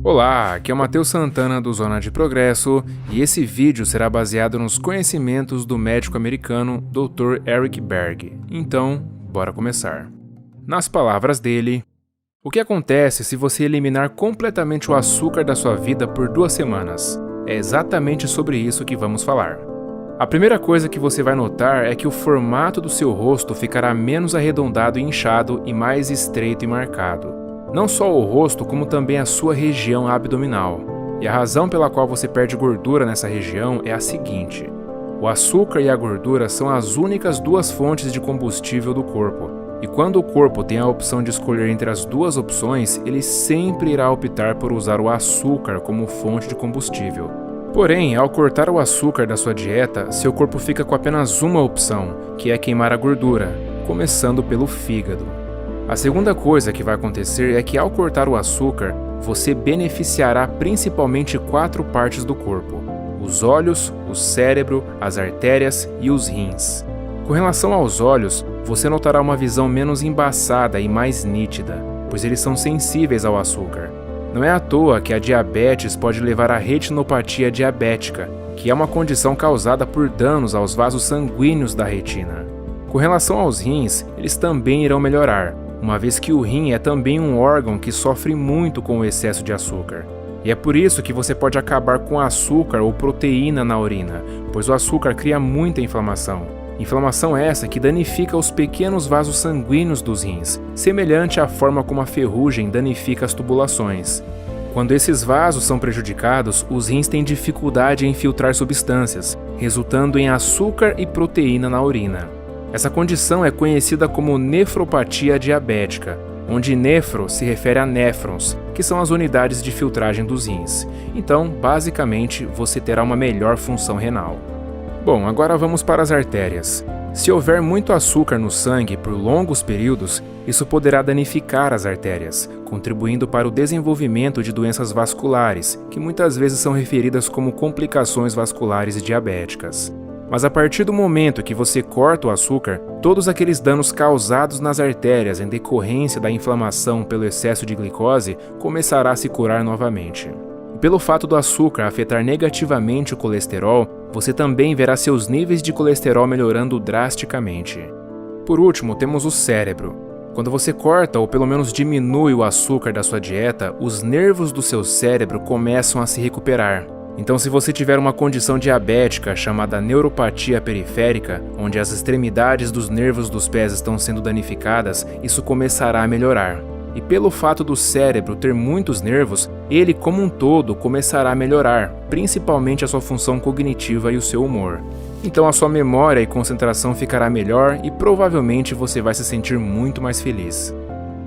Olá, aqui é o Matheus Santana do Zona de Progresso e esse vídeo será baseado nos conhecimentos do médico americano Dr. Eric Berg. Então, bora começar. Nas palavras dele, o que acontece se você eliminar completamente o açúcar da sua vida por 2 semanas? É exatamente sobre isso que vamos falar. A primeira coisa que você vai notar é que o formato do seu rosto ficará menos arredondado e inchado e mais estreito e marcado. Não só o rosto, como também a sua região abdominal. E a razão pela qual você perde gordura nessa região é a seguinte: o açúcar e a gordura são as únicas 2 fontes de combustível do corpo. E quando o corpo tem a opção de escolher entre as 2 opções, ele sempre irá optar por usar o açúcar como fonte de combustível. Porém, ao cortar o açúcar da sua dieta, seu corpo fica com apenas uma opção, que é queimar a gordura, começando pelo fígado. A segunda coisa que vai acontecer é que ao cortar o açúcar, você beneficiará principalmente 4 partes do corpo: os olhos, o cérebro, as artérias e os rins. Com relação aos olhos, você notará uma visão menos embaçada e mais nítida, pois eles são sensíveis ao açúcar. Não é à toa que a diabetes pode levar à retinopatia diabética, que é uma condição causada por danos aos vasos sanguíneos da retina. Com relação aos rins, eles também irão melhorar, uma vez que o rim é também um órgão que sofre muito com o excesso de açúcar. E é por isso que você pode acabar com açúcar ou proteína na urina, pois o açúcar cria muita inflamação. Inflamação essa que danifica os pequenos vasos sanguíneos dos rins, semelhante à forma como a ferrugem danifica as tubulações. Quando esses vasos são prejudicados, os rins têm dificuldade em filtrar substâncias, resultando em açúcar e proteína na urina. Essa condição é conhecida como nefropatia diabética, onde nefro se refere a néfrons, que são as unidades de filtragem dos rins. Então, basicamente, você terá uma melhor função renal. Bom, agora vamos para as artérias. Se houver muito açúcar no sangue por longos períodos, isso poderá danificar as artérias, contribuindo para o desenvolvimento de doenças vasculares, que muitas vezes são referidas como complicações vasculares diabéticas. Mas a partir do momento que você corta o açúcar, todos aqueles danos causados nas artérias em decorrência da inflamação pelo excesso de glicose começará a se curar novamente. E pelo fato do açúcar afetar negativamente o colesterol, você também verá seus níveis de colesterol melhorando drasticamente. Por último, temos o cérebro. Quando você corta ou pelo menos diminui o açúcar da sua dieta, os nervos do seu cérebro começam a se recuperar. Então, se você tiver uma condição diabética chamada neuropatia periférica, onde as extremidades dos nervos dos pés estão sendo danificadas, isso começará a melhorar. E pelo fato do cérebro ter muitos nervos, ele como um todo começará a melhorar, principalmente a sua função cognitiva e o seu humor. Então a sua memória e concentração ficará melhor e provavelmente você vai se sentir muito mais feliz.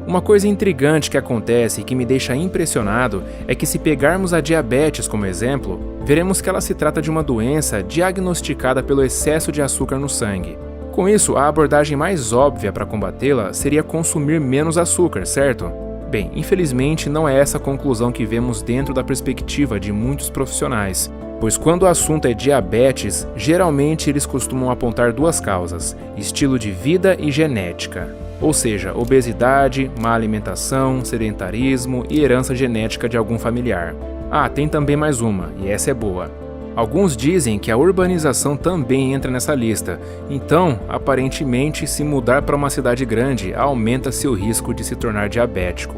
Uma coisa intrigante que acontece e que me deixa impressionado é que se pegarmos a diabetes como exemplo, veremos que ela se trata de uma doença diagnosticada pelo excesso de açúcar no sangue. Com isso, a abordagem mais óbvia para combatê-la seria consumir menos açúcar, certo? Bem, infelizmente não é essa a conclusão que vemos dentro da perspectiva de muitos profissionais, pois quando o assunto é diabetes, geralmente eles costumam apontar 2 causas: estilo de vida e genética. Ou seja, obesidade, má alimentação, sedentarismo e herança genética de algum familiar. Ah, tem também mais uma, e essa é boa. Alguns dizem que a urbanização também entra nessa lista, então, aparentemente, se mudar para uma cidade grande aumenta seu risco de se tornar diabético.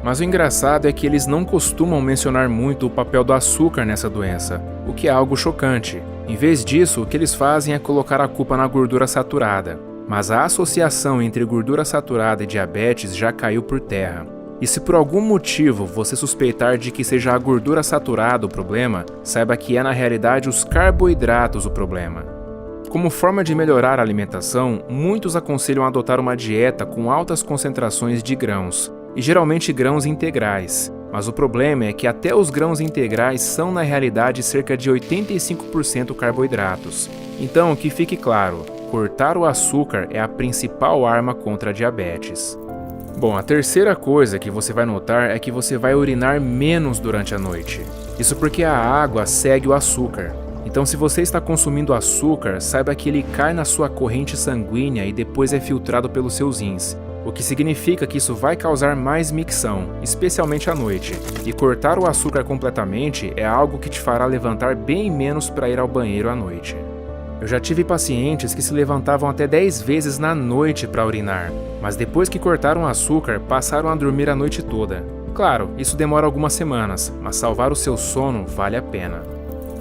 Mas o engraçado é que eles não costumam mencionar muito o papel do açúcar nessa doença, o que é algo chocante. Em vez disso, o que eles fazem é colocar a culpa na gordura saturada. Mas a associação entre gordura saturada e diabetes já caiu por terra. E se por algum motivo você suspeitar de que seja a gordura saturada o problema, saiba que é na realidade os carboidratos o problema. Como forma de melhorar a alimentação, muitos aconselham adotar uma dieta com altas concentrações de grãos, e geralmente grãos integrais. Mas o problema é que até os grãos integrais são na realidade cerca de 85% carboidratos. Então, que fique claro, cortar o açúcar é a principal arma contra a diabetes. Bom, a terceira coisa que você vai notar é que você vai urinar menos durante a noite. Isso porque a água segue o açúcar. Então, se você está consumindo açúcar, saiba que ele cai na sua corrente sanguínea e depois é filtrado pelos seus rins. o que significa que isso vai causar mais micção, especialmente à noite, e cortar o açúcar completamente é algo que te fará levantar bem menos para ir ao banheiro à noite. Eu já tive pacientes que se levantavam até 10 vezes na noite para urinar, mas depois que cortaram o açúcar, passaram a dormir a noite toda. Claro, isso demora algumas semanas, mas salvar o seu sono vale a pena.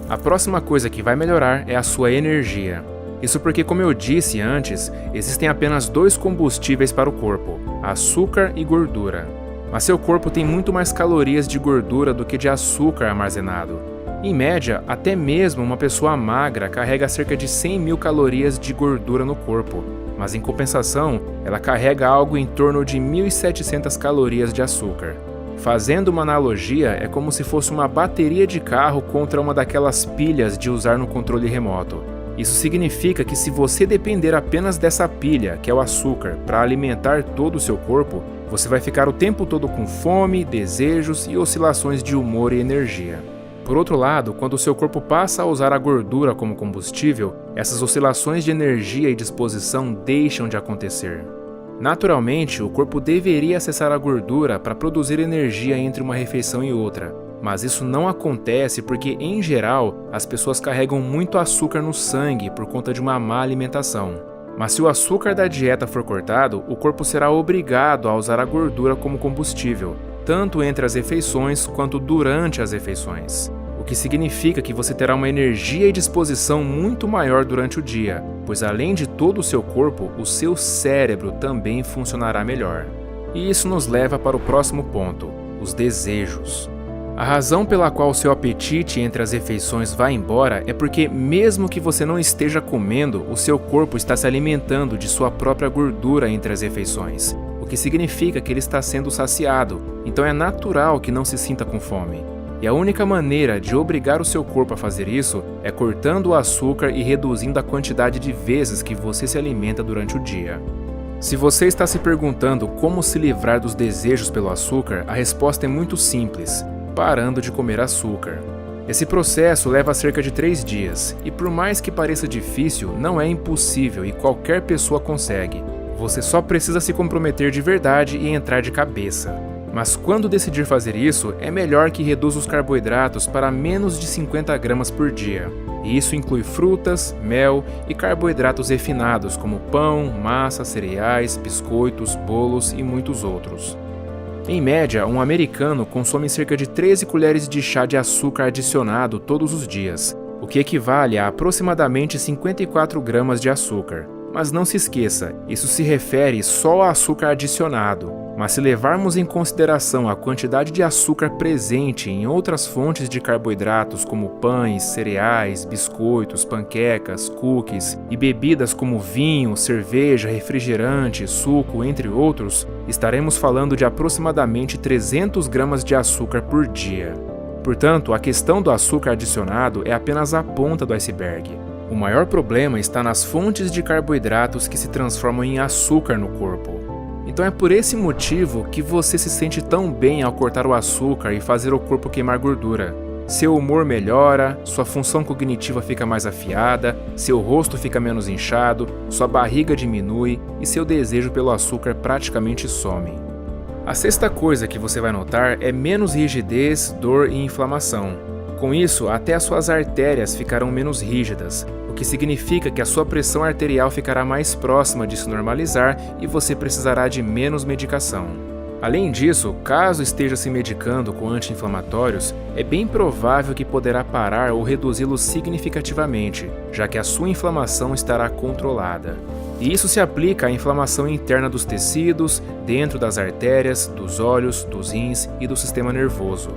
A próxima coisa que vai melhorar é a sua energia. Isso porque, como eu disse antes, existem apenas 2 combustíveis para o corpo, açúcar e gordura. Mas seu corpo tem muito mais calorias de gordura do que de açúcar armazenado. Em média, até mesmo uma pessoa magra carrega cerca de 100 mil calorias de gordura no corpo, mas em compensação, ela carrega algo em torno de 1.700 calorias de açúcar. Fazendo uma analogia, é como se fosse uma bateria de carro contra uma daquelas pilhas de usar no controle remoto. Isso significa que se você depender apenas dessa pilha, que é o açúcar, para alimentar todo o seu corpo, você vai ficar o tempo todo com fome, desejos e oscilações de humor e energia. Por outro lado, quando o seu corpo passa a usar a gordura como combustível, essas oscilações de energia e disposição deixam de acontecer. Naturalmente, o corpo deveria acessar a gordura para produzir energia entre uma refeição e outra, mas isso não acontece porque, em geral, as pessoas carregam muito açúcar no sangue por conta de uma má alimentação. Mas se o açúcar da dieta for cortado, o corpo será obrigado a usar a gordura como combustível, tanto entre as refeições quanto durante as refeições. O que significa que você terá uma energia e disposição muito maior durante o dia, pois além de todo o seu corpo, o seu cérebro também funcionará melhor. E isso nos leva para o próximo ponto, os desejos. A razão pela qual o seu apetite entre as refeições vai embora é porque, mesmo que você não esteja comendo, o seu corpo está se alimentando de sua própria gordura entre as refeições, o que significa que ele está sendo saciado, então é natural que não se sinta com fome. E a única maneira de obrigar o seu corpo a fazer isso é cortando o açúcar e reduzindo a quantidade de vezes que você se alimenta durante o dia. Se você está se perguntando como se livrar dos desejos pelo açúcar, a resposta é muito simples: parando de comer açúcar. Esse processo leva cerca de 3 dias, e por mais que pareça difícil, não é impossível e qualquer pessoa consegue. Você só precisa se comprometer de verdade e entrar de cabeça. Mas quando decidir fazer isso, é melhor que reduza os carboidratos para menos de 50 gramas por dia. E isso inclui frutas, mel e carboidratos refinados como pão, massa, cereais, biscoitos, bolos e muitos outros. Em média, um americano consome cerca de 13 colheres de chá de açúcar adicionado todos os dias, o que equivale a aproximadamente 54 gramas de açúcar. Mas não se esqueça, isso se refere só a açúcar adicionado. Mas se levarmos em consideração a quantidade de açúcar presente em outras fontes de carboidratos como pães, cereais, biscoitos, panquecas, cookies e bebidas como vinho, cerveja, refrigerante, suco, entre outros, estaremos falando de aproximadamente 300 gramas de açúcar por dia. Portanto, a questão do açúcar adicionado é apenas a ponta do iceberg. O maior problema está nas fontes de carboidratos que se transformam em açúcar no corpo. Então é por esse motivo que você se sente tão bem ao cortar o açúcar e fazer o corpo queimar gordura. Seu humor melhora, sua função cognitiva fica mais afiada, seu rosto fica menos inchado, sua barriga diminui e seu desejo pelo açúcar praticamente some. A sexta coisa que você vai notar é menos rigidez, dor e inflamação. Com isso, até as suas artérias ficarão menos rígidas, o que significa que a sua pressão arterial ficará mais próxima de se normalizar e você precisará de menos medicação. Além disso, caso esteja se medicando com anti-inflamatórios, é bem provável que poderá parar ou reduzi-los significativamente, já que a sua inflamação estará controlada. E isso se aplica à inflamação interna dos tecidos, dentro das artérias, dos olhos, dos rins e do sistema nervoso.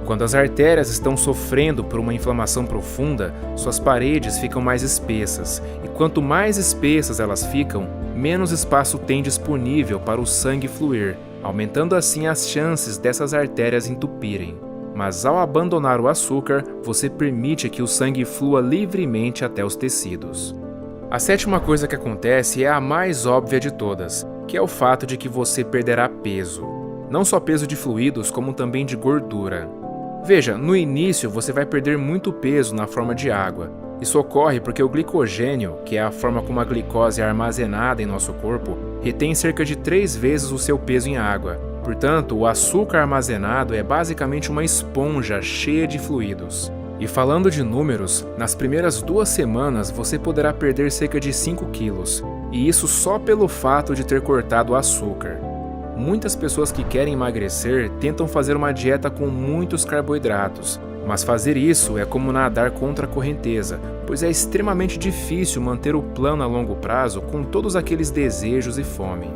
Quando as artérias estão sofrendo por uma inflamação profunda, suas paredes ficam mais espessas, e quanto mais espessas elas ficam, menos espaço tem disponível para o sangue fluir, aumentando assim as chances dessas artérias entupirem. Mas ao abandonar o açúcar, você permite que o sangue flua livremente até os tecidos. A sétima coisa que acontece é a mais óbvia de todas, que é o fato de que você perderá peso. Não só peso de fluidos, como também de gordura. Veja, no início você vai perder muito peso na forma de água, Isso ocorre porque o glicogênio, que é a forma como a glicose é armazenada em nosso corpo, retém cerca de 3 vezes o seu peso em água. Portanto, o açúcar armazenado é basicamente uma esponja cheia de fluidos. E falando de números, nas primeiras 2 semanas você poderá perder cerca de 5 quilos, e isso só pelo fato de ter cortado o açúcar. Muitas pessoas que querem emagrecer tentam fazer uma dieta com muitos carboidratos, mas fazer isso é como nadar contra a correnteza, pois é extremamente difícil manter o plano a longo prazo com todos aqueles desejos e fome.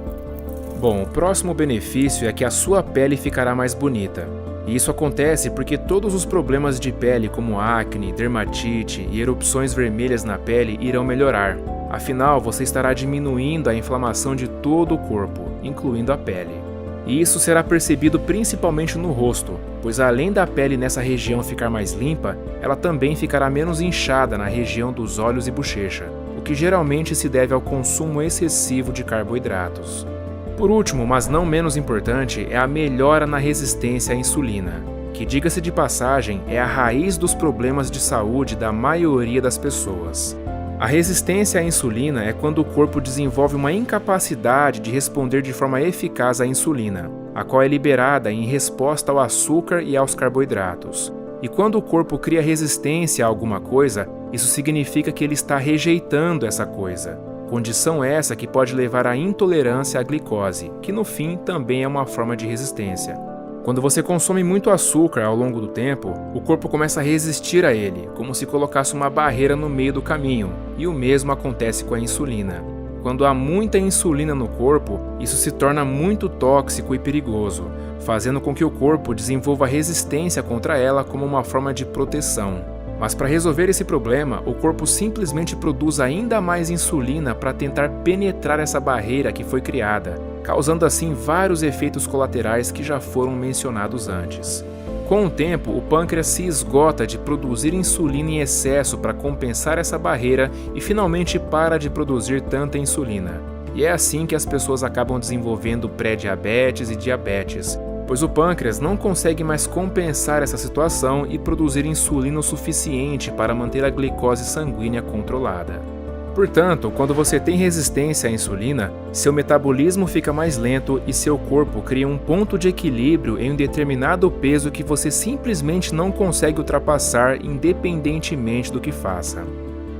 Bom, o próximo benefício é que a sua pele ficará mais bonita. E isso acontece porque todos os problemas de pele como acne, dermatite e erupções vermelhas na pele irão melhorar. Afinal, você estará diminuindo a inflamação de todo o corpo, incluindo a pele. E isso será percebido principalmente no rosto, pois além da pele nessa região ficar mais limpa, ela também ficará menos inchada na região dos olhos e bochecha, o que geralmente se deve ao consumo excessivo de carboidratos. Por último, mas não menos importante, é a melhora na resistência à insulina, que, diga-se de passagem, é a raiz dos problemas de saúde da maioria das pessoas. A resistência à insulina é quando o corpo desenvolve uma incapacidade de responder de forma eficaz à insulina, a qual é liberada em resposta ao açúcar e aos carboidratos. E quando o corpo cria resistência a alguma coisa, isso significa que ele está rejeitando essa coisa. Condição essa que pode levar à intolerância à glicose, que no fim também é uma forma de resistência. Quando você consome muito açúcar ao longo do tempo, o corpo começa a resistir a ele, como se colocasse uma barreira no meio do caminho, e o mesmo acontece com a insulina. Quando há muita insulina no corpo, isso se torna muito tóxico e perigoso, fazendo com que o corpo desenvolva resistência contra ela como uma forma de proteção. Mas para resolver esse problema, o corpo simplesmente produz ainda mais insulina para tentar penetrar essa barreira que foi criada, causando assim vários efeitos colaterais que já foram mencionados antes. Com o tempo, o pâncreas se esgota de produzir insulina em excesso para compensar essa barreira e finalmente para de produzir tanta insulina. E é assim que as pessoas acabam desenvolvendo pré-diabetes e diabetes, pois o pâncreas não consegue mais compensar essa situação e produzir insulina o suficiente para manter a glicose sanguínea controlada. Portanto, quando você tem resistência à insulina, seu metabolismo fica mais lento e seu corpo cria um ponto de equilíbrio em um determinado peso que você simplesmente não consegue ultrapassar independentemente do que faça.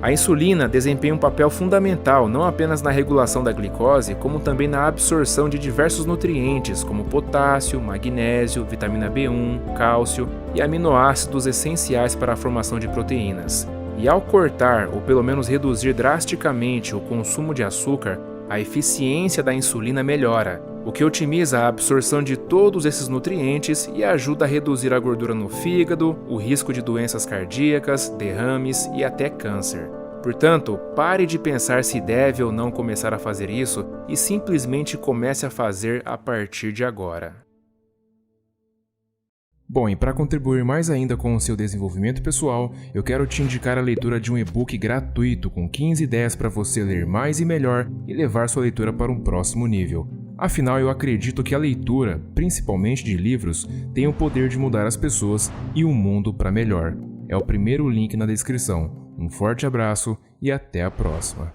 A insulina desempenha um papel fundamental não apenas na regulação da glicose, como também na absorção de diversos nutrientes como potássio, magnésio, vitamina B1, cálcio e aminoácidos essenciais para a formação de proteínas. E ao cortar ou pelo menos reduzir drasticamente o consumo de açúcar, a eficiência da insulina melhora, o que otimiza a absorção de todos esses nutrientes e ajuda a reduzir a gordura no fígado, o risco de doenças cardíacas, derrames e até câncer. Portanto, pare de pensar se deve ou não começar a fazer isso e simplesmente comece a fazer a partir de agora. Bom, e para contribuir mais ainda com o seu desenvolvimento pessoal, eu quero te indicar a leitura de um e-book gratuito com 15 ideias para você ler mais e melhor e levar sua leitura para um próximo nível. Afinal, eu acredito que a leitura, principalmente de livros, tem o poder de mudar as pessoas e o mundo para melhor. É o primeiro link na descrição. Um forte abraço e até a próxima.